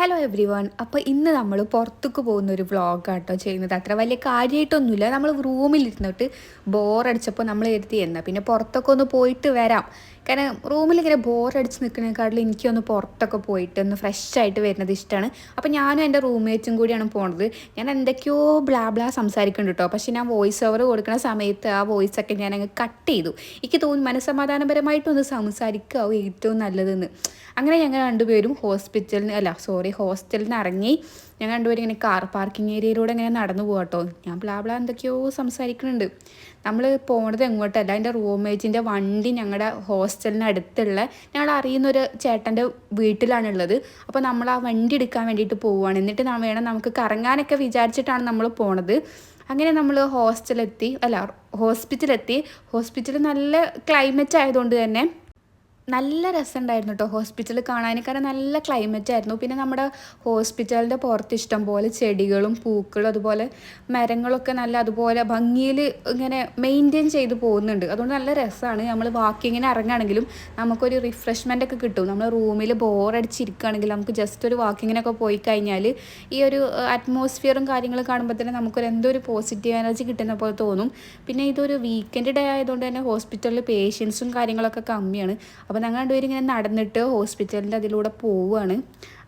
Hello every one. അപ്പോൾ ഇന്ന് നമ്മൾ പുറത്തേക്ക് പോകുന്നൊരു വ്ളോഗാട്ടോ ചെയ്യുന്നത്. അത്ര വലിയ കാര്യമായിട്ടൊന്നുമില്ല. നമ്മൾ റൂമിലിരുന്നിട്ട് ബോറടിച്ചപ്പോൾ നമ്മൾ കരുതി എന്നാൽ പിന്നെ പുറത്തൊക്കെ ഒന്ന് പോയിട്ട് വരാം. കാരണം റൂമിലിങ്ങനെ ബോറടിച്ച് നിൽക്കുന്നതിനേക്കാട്ടിലും എനിക്കൊന്ന് പുറത്തൊക്കെ പോയിട്ട് ഒന്ന് ഫ്രഷ് ആയിട്ട് വരുന്നത് ഇഷ്ടമാണ്. അപ്പോൾ ഞാനും എൻ്റെ റൂംമേറ്റും കൂടിയാണ് പോണത്. ഞാൻ എന്തൊക്കെയോ ബ്ലാ ബ്ലാ സംസാരിക്കുന്നുണ്ട് കേട്ടോ. പക്ഷേ ഞാൻ വോയിസ് ഓവർ കൊടുക്കുന്ന സമയത്ത് ആ വോയിസൊക്കെ ഞാൻ അങ്ങ് കട്ട് ചെയ്തു. എനിക്ക് തോന്നുന്നു മനസ്സമാധാനപരമായിട്ടൊന്ന് സംസാരിക്കാവും ഏറ്റവും നല്ലതെന്ന്. അങ്ങനെ ഞങ്ങൾ രണ്ടുപേരും ഹോസ്റ്റലിൽ നിന്ന് ഇറങ്ങി. ഞങ്ങൾ രണ്ടുപേരും ഇങ്ങനെ കാർ പാർക്കിംഗ് ഏരിയയിലൂടെ ഇങ്ങനെ നടന്നു പോകാട്ടോ. ഞാൻ ബ്ലാ ബ്ലാ എന്തൊക്കെയോ സംസാരിക്കുന്നുണ്ട്. നമ്മൾ പോണത് എങ്ങോട്ടല്ല, എൻ്റെ റൂംമേറ്റിൻ്റെ വണ്ടി ഞങ്ങളുടെ ഹോസ്റ്റലിന് അടുത്തുള്ള ഞങ്ങൾ അറിയുന്നൊരു ചേട്ടൻ്റെ വീട്ടിലാണുള്ളത്. അപ്പോൾ നമ്മൾ ആ വണ്ടി എടുക്കാൻ വേണ്ടിയിട്ട് പോവുകയാണ്. എന്നിട്ട് വേണം നമുക്ക് കറങ്ങാനൊക്കെ വിചാരിച്ചിട്ടാണ് നമ്മൾ പോണത്. അങ്ങനെ നമ്മൾ ഹോസ്പിറ്റലെത്തി. ഹോസ്പിറ്റൽ നല്ല ക്ലൈമറ്റ് ആയതുകൊണ്ട് തന്നെ നല്ല രസമുണ്ടായിരുന്നു കേട്ടോ ഹോസ്പിറ്റൽ കാണാൻ. കാരണം നല്ല ക്ലൈമറ്റ് ആയിരുന്നു. പിന്നെ നമ്മുടെ ഹോസ്പിറ്റലിൻ്റെ പുറത്ത് ഇഷ്ടം പോലെ ചെടികളും പൂക്കളും അതുപോലെ മരങ്ങളൊക്കെ നല്ല അതുപോലെ ഭംഗിയിൽ ഇങ്ങനെ മെയിൻറ്റെയിൻ ചെയ്ത് പോകുന്നുണ്ട്. അതുകൊണ്ട് നല്ല രസമാണ്. നമ്മൾ വാക്കിങ്ങിന് ഇറങ്ങുകയാണെങ്കിലും നമുക്കൊരു റിഫ്രഷ്മെൻ്റ് ഒക്കെ കിട്ടും. നമ്മൾ റൂമിൽ ബോറടിച്ചിരിക്കുകയാണെങ്കിൽ നമുക്ക് ജസ്റ്റ് ഒരു വാക്കിങ്ങിനൊക്കെ പോയി കഴിഞ്ഞാൽ ഈ ഒരു അറ്റ്മോസ്ഫിയറും കാര്യങ്ങളും കാണുമ്പോൾ തന്നെ നമുക്കൊരു എന്തോ ഒരു പോസിറ്റീവ് എനർജി കിട്ടുന്ന പോലെ തോന്നും. പിന്നെ ഇതൊരു വീക്കെൻഡ് ഡേ ആയതുകൊണ്ട് തന്നെ ഹോസ്പിറ്റലിൽ പേഷ്യൻസും കാര്യങ്ങളൊക്കെ കമ്മിയാണ്. അപ്പോൾ ഞങ്ങൾ രണ്ടുപേരും ഇങ്ങനെ നടന്നിട്ട് ഹോസ്പിറ്റലിൻ്റെ അതിലൂടെ പോവുകയാണ്.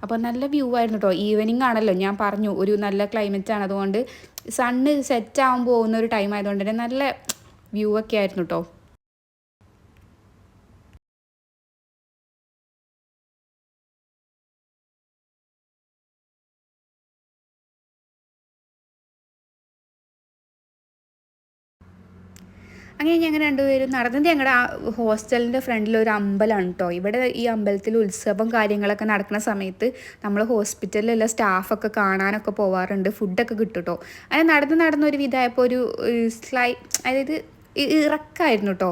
അപ്പോൾ നല്ല വ്യൂ ആയിരുന്നു കേട്ടോ. ഈവനിങ് ആണല്ലോ, ഞാൻ പറഞ്ഞു ഒരു നല്ല ക്ലൈമറ്റാണ്. അതുകൊണ്ട് സണ്ണ് സെറ്റ് ആകാൻ പോകുന്ന ഒരു ടൈം ആയതുകൊണ്ട് തന്നെ നല്ല വ്യൂ ഒക്കെ ആയിരുന്നു കേട്ടോ. അങ്ങനെ ഞങ്ങൾ രണ്ടുപേരും നടന്നത് ഞങ്ങളുടെ ആ ഹോസ്റ്റലിൻ്റെ ഫ്രണ്ടിൽ ഒരു അമ്പലമാണ് കേട്ടോ. ഇവിടെ ഈ അമ്പലത്തിൽ ഉത്സവം കാര്യങ്ങളൊക്കെ നടക്കുന്ന സമയത്ത് നമ്മൾ ഹോസ്പിറ്റലിലുള്ള സ്റ്റാഫൊക്കെ കാണാനൊക്കെ പോവാറുണ്ട്. ഫുഡൊക്കെ കിട്ടും കേട്ടോ. അങ്ങനെ നടന്നൊരു വിധമായപ്പോൾ ഒരു അതായത് ഇറക്കായിരുന്നു കേട്ടോ.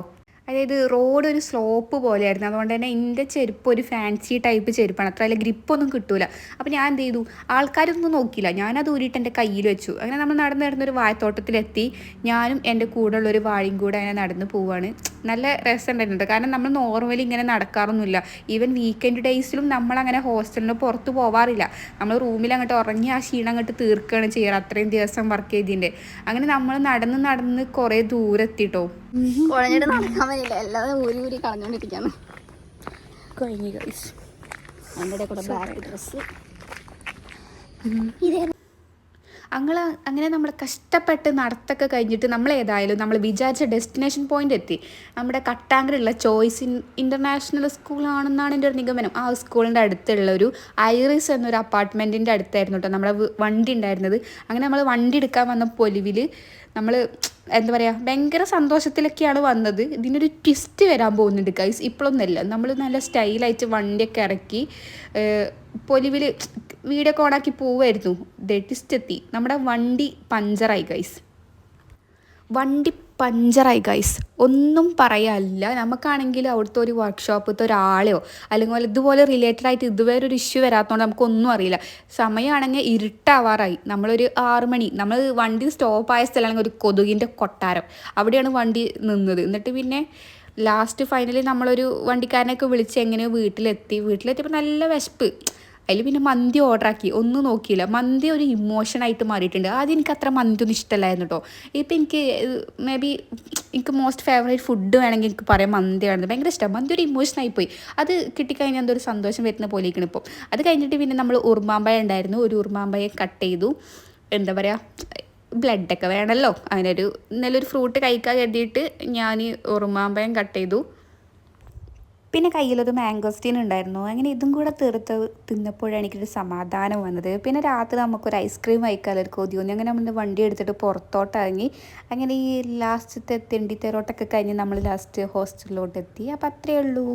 അതായത് റോഡ് ഒരു സ്ലോപ്പ് പോലെയായിരുന്നു. അതുകൊണ്ട് തന്നെ എൻ്റെ ചെരുപ്പ് ഒരു ഫാൻസി ടൈപ്പ് ചെരുപ്പാണ്. അത്ര വലിയ ഗ്രിപ്പൊന്നും കിട്ടൂല. അപ്പോൾ ഞാൻ എന്ത് ചെയ്തു, ആൾക്കാരൊന്നും നോക്കിയില്ല, ഞാനത് ഊരിയിട്ട് എൻ്റെ കയ്യിൽ വെച്ചു. അങ്ങനെ നമ്മൾ നടന്നൊരു വാഴത്തോട്ടത്തിലെത്തി. ഞാനും എൻ്റെ കൂടെ ഉള്ളൊരു വാഴയും കൂടെ അങ്ങനെ നടന്ന് പോവുകയാണ്. നല്ല രസമുണ്ടായിരുന്നു. കാരണം നമ്മൾ നോർമലി ഇങ്ങനെ നടക്കാറൊന്നുമില്ല. ഈവൻ വീക്കെൻഡ് ഡേയ്സിലും നമ്മളങ്ങനെ ഹോസ്റ്റലിന് പുറത്ത് പോവാറില്ല. നമ്മൾ റൂമിൽ അങ്ങോട്ട് ഉറങ്ങി ആ ക്ഷീണം അങ്ങോട്ട് തീർക്കുകയാണ് ചെയ്യാറ്, അത്രയും ദിവസം വർക്ക് ചെയ്തതിൻ്റെ. അങ്ങനെ നമ്മൾ നടന്ന് കുറേ ദൂരം എത്തിട്ടോ. കുഴഞ്ഞിട്ട് നടക്കാൻ പറ്റില്ല, എല്ലാവരും ഊരി കളഞ്ഞോണ്ടിരിക്കാണ്. കഴിഞ്ഞു ഗൈസ്. എൻ്റെ കൂടെ ബ്ലാക്ക് ഡ്രസ്സ് അങ്ങനെ നമ്മൾ കഷ്ടപ്പെട്ട് നടത്തൊക്കെ കഴിഞ്ഞിട്ട് നമ്മൾ വിചാരിച്ച ഡെസ്റ്റിനേഷൻ പോയിന്റ് എത്തി. നമ്മുടെ കട്ടാങ്കലുള്ള ചോയ്സ് ഇൻ്റർനാഷണൽ സ്കൂളാണെന്നാണ് എൻ്റെ ഒരു നിഗമനം. ആ സ്കൂളിൻ്റെ അടുത്തുള്ള ഒരു ഐറിസ് എന്നൊരു അപ്പാർട്ട്മെൻറ്റിൻ്റെ അടുത്തായിരുന്നു കേട്ടോ നമ്മുടെ വണ്ടി ഉണ്ടായിരുന്നത്. അങ്ങനെ നമ്മൾ വണ്ടി എടുക്കാൻ വന്ന പൊലിവിൽ നമ്മൾ എന്താ പറയുക, ഭയങ്കര സന്തോഷത്തിലൊക്കെയാണ് വന്നത്. ഇതിനൊരു ട്വിസ്റ്റ് വരാൻ പോകുന്നുണ്ട് ഗൈസ്. ഇപ്പോഴൊന്നുമല്ല, നമ്മൾ നല്ല സ്റ്റൈലായിട്ട് വണ്ടിയൊക്കെ ഇറക്കി പൊലിവിൽ വീഡിയോ ഒക്കെ ഓണാക്കി പോവായിരുന്നു. ട്വിസ്റ്റ് എത്തി, നമ്മുടെ വണ്ടി പഞ്ചറായി ഗൈസ്. ഒന്നും പറയാനില്ല. നമുക്കാണെങ്കിൽ അവിടുത്തെ ഒരു വർക്ക്ഷോപ്പത്തെ ഒരാളെയോ അല്ലെങ്കിൽ ഇതുപോലെ റിലേറ്റഡ് ആയിട്ട് ഇതുവരെ ഒരു ഇഷ്യൂ വരാത്തതുകൊണ്ട് നമുക്കൊന്നും അറിയില്ല. സമയമാണെങ്കിൽ ഇരുട്ടാവാറായി. നമ്മളൊരു 6 മണി, നമ്മൾ വണ്ടി സ്റ്റോപ്പായ സ്ഥലമാണെങ്കിൽ ഒരു കൊതുകിൻ്റെ കൊട്ടാരം, അവിടെയാണ് വണ്ടി നിന്നത്. എന്നിട്ട് പിന്നെ ലാസ്റ്റ് ഫൈനലി നമ്മളൊരു വണ്ടിക്കാരനെയൊക്കെ വിളിച്ച് എങ്ങനെയോ വീട്ടിലെത്തിയപ്പോൾ നല്ല വിശപ്പ്. അതിൽ പിന്നെ മന്തി ഓർഡറാക്കി, ഒന്നും നോക്കിയില്ല. മന്തി ഒരു ഇമോഷനായിട്ട് മാറിയിട്ടുണ്ട്. ആദ്യം എനിക്ക് അത്ര മന്തി ഒന്നും ഇഷ്ടമല്ലായിരുന്നു കേട്ടോ. ഇപ്പം എനിക്ക് മോസ്റ്റ് ഫേവറേറ്റ് ഫുഡ് വേണമെങ്കിൽ എനിക്ക് പറയാം മന്തിയാണ്. ഭയങ്കര ഇഷ്ടമാണ്. മന്തി ഒരു ഇമോഷനായിപ്പോയി. അത് കിട്ടിക്കഴിഞ്ഞാൽ എന്തൊരു സന്തോഷം വരുന്ന പോലെ ഇരിക്കണം ഇപ്പം. അത് കഴിഞ്ഞിട്ട് പിന്നെ നമ്മൾ ഉറുമാമ്പഴം ഉണ്ടായിരുന്നു. ഒരു ഉറുമാമ്പഴം കട്ട് ചെയ്തു. എന്താ പറയുക, ബ്ലഡൊക്കെ വേണമല്ലോ, അതിനൊരു നല്ലൊരു ഫ്രൂട്ട് കഴിക്കാൻ കരുതിയിട്ട് ഞാൻ ഉറുമാമ്പഴം കട്ട് ചെയ്തു. പിന്നെ കയ്യിലൊരു മാംഗോസ്റ്റീൻ ഉണ്ടായിരുന്നു. അങ്ങനെ ഇതും കൂടെ തിന്നപ്പോഴാണ് എനിക്കൊരു സമാധാനം വന്നത്. പിന്നെ രാത്രി നമുക്കൊരു ഐസ്ക്രീം കഴിക്കാനൊരു കൊതി തോന്നി. അങ്ങനെ നമ്മൾ വണ്ടി എടുത്തിട്ട് പുറത്തോട്ടിറങ്ങി. അങ്ങനെ ഈ ലാസ്റ്റത്തെ തെണ്ടിത്തേരോട്ടൊക്കെ കഴിഞ്ഞ് നമ്മൾ ലാസ്റ്റ് ഹോസ്റ്റലിലോട്ട് എത്തി. അപ്പോൾ അത്രയേ ഉള്ളൂ.